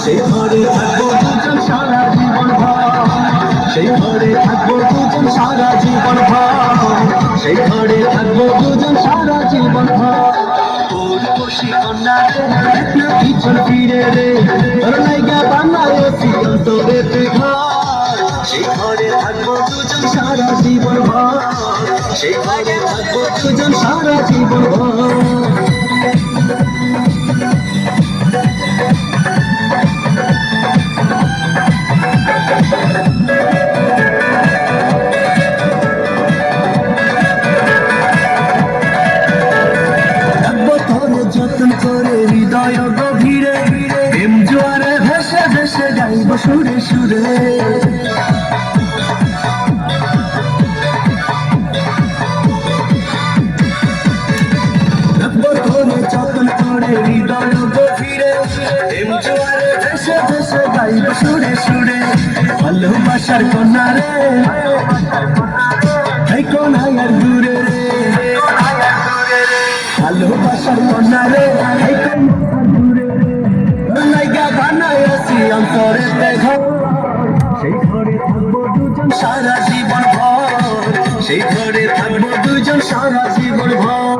সেই ঘরে থাকবো দুজন সারা জীবন ভর, সেই ঘরে থাকবো দুজন সারা জীবন ভর, সেই ঘরে থাকবো দুজন সারা জীবন ভর। উর্বশী কন্যা না পিছন ফিরে রে, তোর লাইগা বানাইছি অন্তরেতে ঘর, সেই ঘরে থাকবো দুজন সারা জীবন ভর, সেই ঘরে থাকবো দুজন সারা জীবন ভর। যতন করে হৃদয় গভীরে প্রেম জোয়ারে ভেসে ভেসে গাইব সুরে সুরে। যতন করে হৃদয় গভীরে প্রেম জোয়ারে ভেসে ভেসে গাইব সুরে সুরে। ভালোবাসার কন্যা রে এই কোনায় আর দূরে রে, ভালোবাসার কন্যা রে এই কোনায় দূরে রে, তোর লাইগা বানাইছি অন্তরেতে ঘর, সেই ঘরে থাকবো দুজন সারা জীবন ভর, সেই ঘরে থাকবো দুজন সারা জীবন ভর,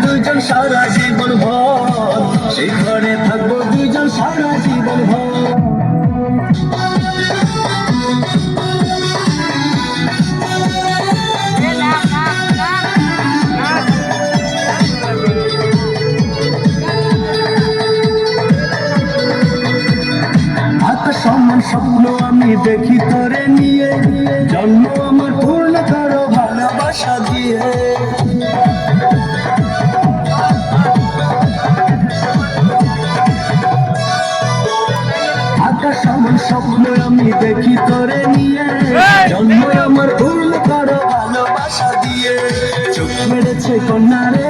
দুজন সারা জীবন ভর, সেই ঘরে থাকবো দুজন সারা জীবন ভর। সমান স্বপ্ন আমি দেখি তোরে নিয়ে, জন্ম আমার পূর্ণ করো ভালোবাসা দিয়ে। আকাশ সমান স্বপ্ন আমি দেখি তোরে নিয়ে, জন্ম আমার পূর্ণ করো ভালোবাসা দিয়ে। চোখ মেরেছে কন্যা রে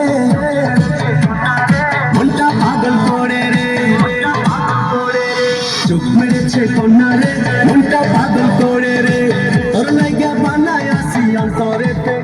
মনটা পাগল করে রে, চোখ মেরেছে কন্যা রে মনটা পাগল করে রে, তোর লাইগা বানাইছি অন্তরেতে।